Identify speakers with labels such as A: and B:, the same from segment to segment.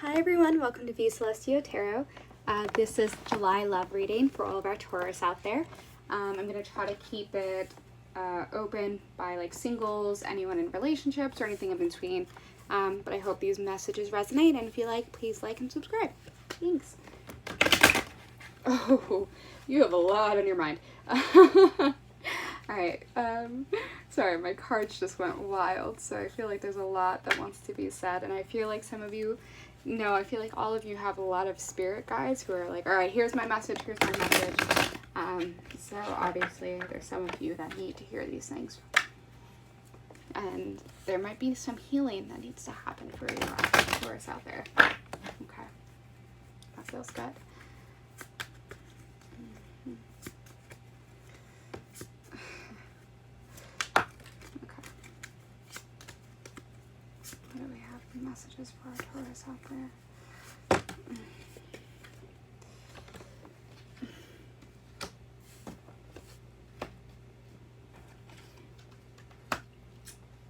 A: Hi everyone, welcome to View Celestial Tarot. This is July Love Reading for all of our Taurus out there. I'm going to try to keep it open by like singles, anyone in relationships, or anything in between. But I hope these messages resonate, and if you like, please like and subscribe. Thanks. Oh, you have a lot on your mind. Alright, sorry, my cards just went wild, so I feel like there's a lot that wants to be said, and I feel like some of you know, I feel like all of you have a lot of spirit guides who are like, alright, here's my message, so obviously there's some of you that need to hear these things, and there might be some healing that needs to happen for you Taurus out there. Okay, that feels good. Messages for our Taurus out there.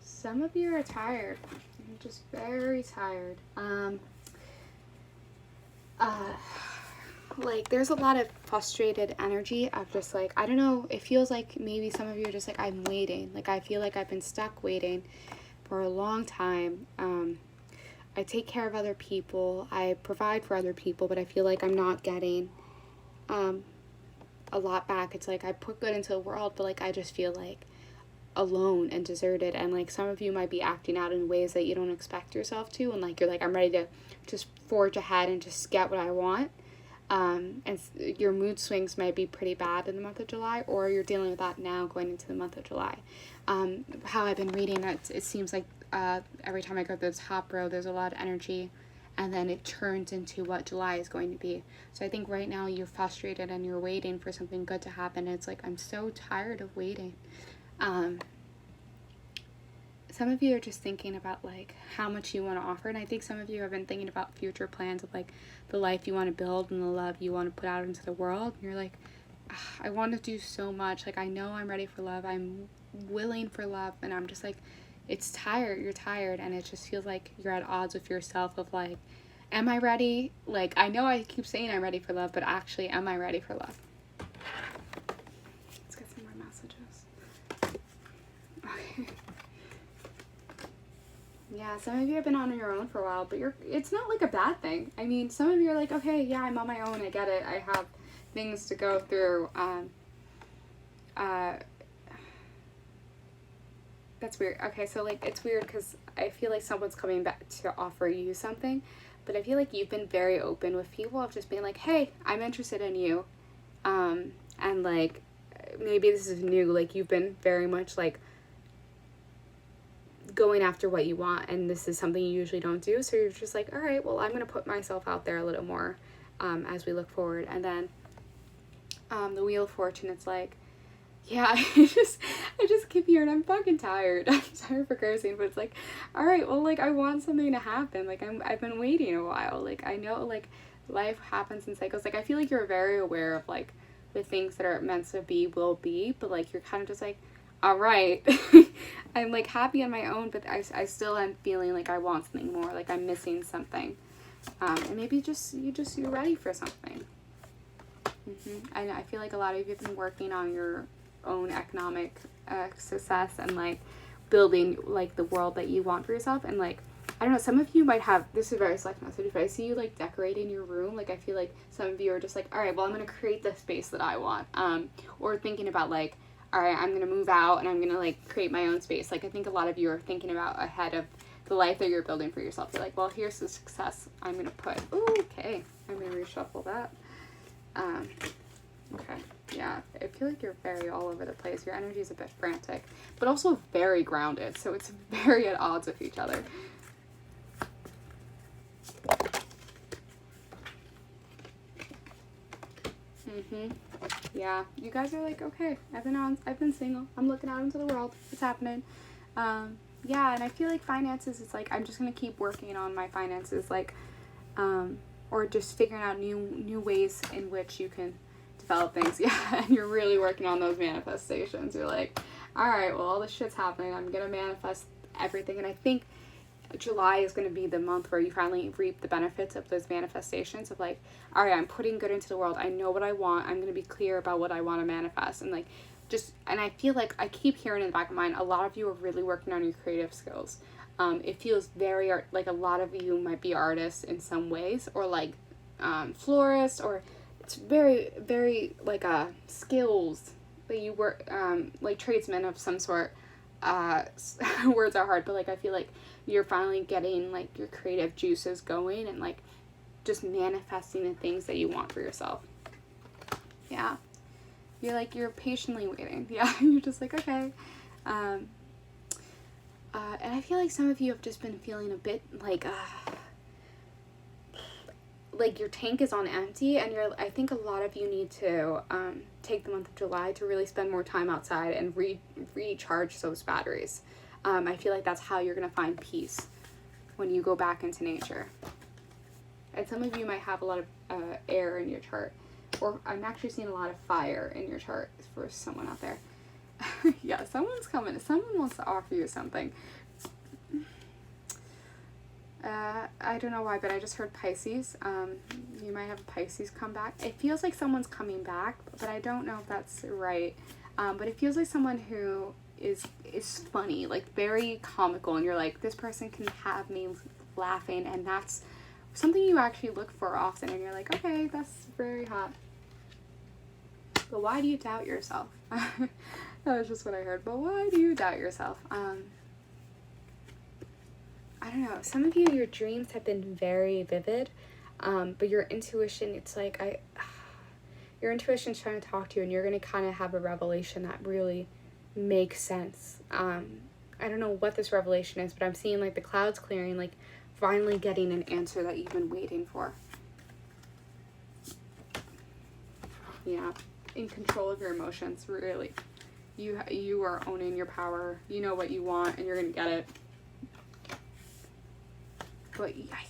A: Some of you are tired. You're just very tired. Like there's a lot of frustrated energy of just like, I don't know, it feels like maybe some of you are just like, I'm waiting. Like I feel like I've been stuck waiting for a long time. I take care of other people, I provide for other people, but I feel like I'm not getting a lot back. It's like I put good into the world, but like I just feel like alone and deserted, and like some of you might be acting out in ways that you don't expect yourself to, and like you're like, I'm ready to just forge ahead and just get what I want. And your mood swings might be pretty bad in the month of July, or you're dealing with that now going into the month of July. How I've been reading it seems like every time I go through the top row, there's a lot of energy, and then it turns into what July is going to be. So I think right now you're frustrated and you're waiting for something good to happen. It's like, I'm so tired of waiting. Some of you are just thinking about like how much you want to offer, and I think some of you have been thinking about future plans of like the life you want to build and the love you want to put out into the world, and you're like, I want to do so much, like I know I'm ready for love, I'm willing for love, and I'm just like, it's tired, you're tired, and it just feels like you're at odds with yourself of like, am I ready? Like I know I keep saying I'm ready for love, but actually am I ready for love? Let's get some more messages. Okay. Yeah, some of you have been on your own for a while, but it's not like a bad thing. I mean, some of you are like, okay, yeah, I'm on my own, I get it, I have things to go through. That's weird. Okay, so like it's weird because I feel like someone's coming back to offer you something, but I feel like you've been very open with people of just being like, hey, I'm interested in you, and like maybe this is new, like you've been very much like going after what you want, and this is something you usually don't do, so you're just like, all right, well, I'm gonna put myself out there a little more as we look forward. And then the Wheel of Fortune, it's like, yeah, I just keep hearing I'm fucking tired. I'm sorry for cursing, but it's like, all right, well, like I want something to happen, like I've been waiting a while, like I know like life happens in cycles, like I feel like you're very aware of like the things that are meant to be will be, but like you're kind of just like, all right, I'm like happy on my own, but I still am feeling like I want something more, like I'm missing something, and maybe you're ready for something. And I feel like a lot of you have been working on your own economic success and like building like the world that you want for yourself, and like I don't know, some of you might have, this is a very select message, but I see you like decorating your room, like I feel like some of you are just like, all right, well, I'm gonna create the space that I want, or thinking about like, all right, I'm gonna move out and I'm gonna like create my own space. Like I think a lot of you are thinking about ahead of the life that you're building for yourself. You're like, well, here's the success I'm gonna put. Ooh, okay, I'm gonna reshuffle that. Okay, yeah, I feel like you're very all over the place. Your energy is a bit frantic, but also very grounded, so it's very at odds with each other. Yeah, you guys are like, okay, I've been single, I'm looking out into the world, it's happening. Yeah, and I feel like finances, it's like I'm just gonna keep working on my finances, like or just figuring out new ways in which you can develop things. Yeah, and you're really working on those manifestations. You're like, all right, well, all this shit's happening, I'm gonna manifest everything. And I think July is going to be the month where you finally reap the benefits of those manifestations of like, all right, I'm putting good into the world. I know what I want. I'm going to be clear about what I want to manifest. And like, just, and I feel like I keep hearing in the back of my mind, a lot of you are really working on your creative skills. It feels very like a lot of you might be artists in some ways, or like florists, or it's very, very like skills that you work, like tradesmen of some sort. Words are hard, but like I feel like you're finally getting like your creative juices going and like just manifesting the things that you want for yourself. Yeah, you're patiently waiting. Yeah, you're just like, okay. And I feel like some of you have just been feeling a bit like your tank is on empty, and I think a lot of you need to take the month of July to really spend more time outside and recharge those batteries. I feel like that's how you're going to find peace when you go back into nature. And some of you might have a lot of air in your chart, or I'm actually seeing a lot of fire in your chart for someone out there. Yeah, someone's coming. Someone wants to offer you something. I don't know why, but I just heard Pisces. You might have a Pisces come back. It feels like someone's coming back, but I don't know if that's right. But it feels like someone who is funny, like very comical, and you're like, this person can have me laughing, and that's something you actually look for often, and you're like, okay, that's very hot. But why do you doubt yourself? That was just what I heard. But why do you doubt yourself? I don't know. Some of you, your dreams have been very vivid, but your intuition, it's like your intuition's trying to talk to you, and you're going to kind of have a revelation that really makes sense. I don't know what this revelation is, but I'm seeing like the clouds clearing, like finally getting an answer that you've been waiting for. Yeah, in control of your emotions, really. You are owning your power. You know what you want, and you're going to get it. But I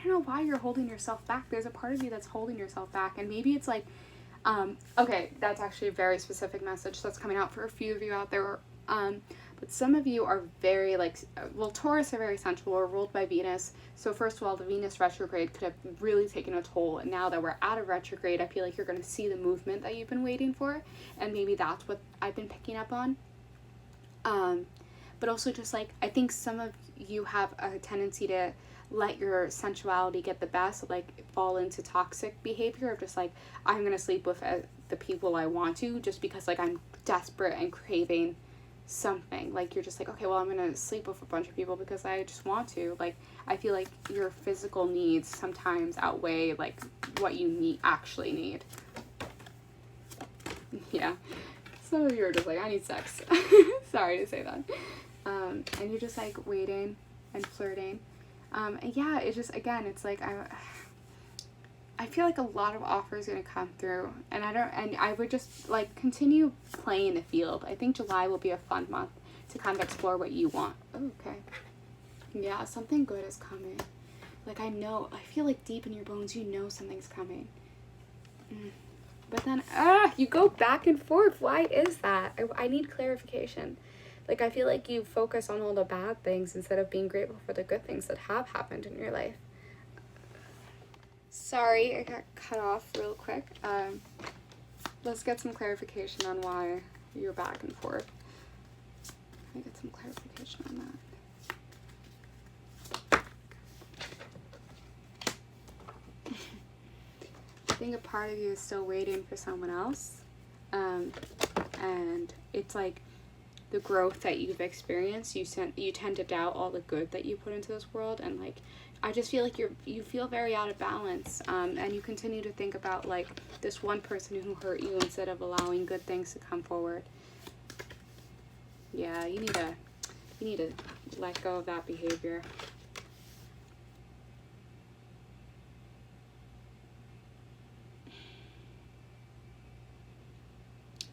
A: don't know why you're holding yourself back. There's a part of you that's holding yourself back, and maybe it's like, okay, that's actually a very specific message that's coming out for a few of you out there. But some of you are very like, well, Taurus are very sensual, or ruled by Venus. So first of all, the Venus retrograde could have really taken a toll. And now that we're out of retrograde, I feel like you're going to see the movement that you've been waiting for. And maybe that's what I've been picking up on. But also just like, I think some of you have a tendency to let your sensuality get the best, like fall into toxic behavior of just like, I'm going to sleep with the people I want to, just because like I'm desperate and craving something. Like you're just like, okay, well, I'm going to sleep with a bunch of people because I just want to. Like, I feel like your physical needs sometimes outweigh like what you actually need. Yeah. Some of you are just like, I need sex. Sorry to say that. And you're just like waiting and flirting. And yeah, it's just, again, it's like, I feel like a lot of offers are going to come through, and I would just like continue playing the field. I think July will be a fun month to kind of explore what you want. Oh, okay. Yeah, something good is coming. Like I feel like deep in your bones, you know something's coming. But then, you go back and forth. Why is that? I need clarification. Like, I feel like you focus on all the bad things instead of being grateful for the good things that have happened in your life. Sorry, I got cut off real quick. Let's get some clarification on why you're back and forth. Let me get some clarification on that. I think a part of you is still waiting for someone else. And it's like the growth that you've experienced, you tend to doubt all the good that you put into this world, and like I just feel like you feel very out of balance, and you continue to think about like this one person who hurt you instead of allowing good things to come forward. Yeah, you need to let go of that behavior.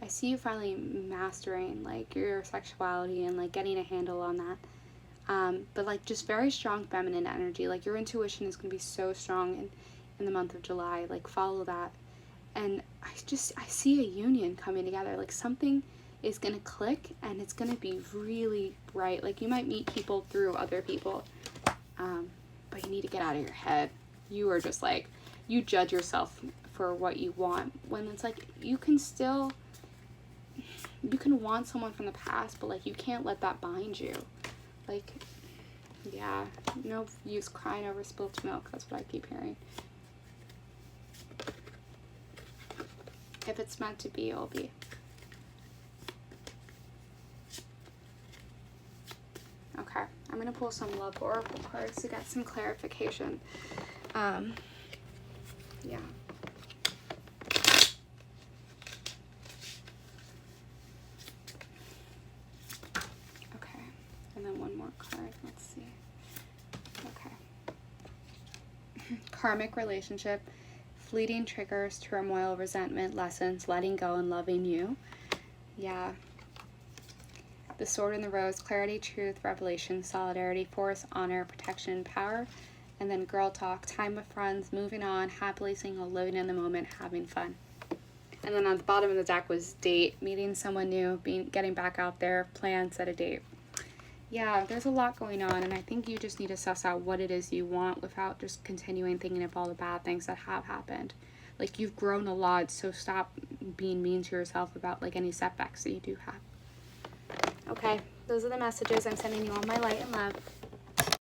A: I see you finally mastering like your sexuality and like getting a handle on that. But like just very strong feminine energy. Like your intuition is going to be so strong in the month of July. Like follow that. And I see a union coming together. Like something is going to click and it's going to be really bright. Like you might meet people through other people but you need to get out of your head. You are just like, you judge yourself for what you want, when it's like, you can want someone from the past, but like, you can't let that bind you. Like, yeah, no use crying over spilt milk. That's what I keep hearing. If it's meant to be, it'll be. Okay, I'm gonna pull some love oracle cards to get some clarification. Yeah. Okay, and then one more card. Let's see. Okay. Karmic relationship, fleeting triggers, turmoil, resentment, lessons, letting go, and loving you. Yeah. The Sword and the Rose, clarity, truth, revelation, solidarity, force, honor, protection, power. And then girl talk, time with friends, moving on, happily single, living in the moment, having fun. And then on the bottom of the deck was date, meeting someone new, getting back out there, plan, set a date. Yeah, there's a lot going on, and I think you just need to suss out what it is you want without just continuing thinking of all the bad things that have happened. Like, you've grown a lot, so stop being mean to yourself about like any setbacks that you do have. Okay, those are the messages. I'm sending you all my light and love.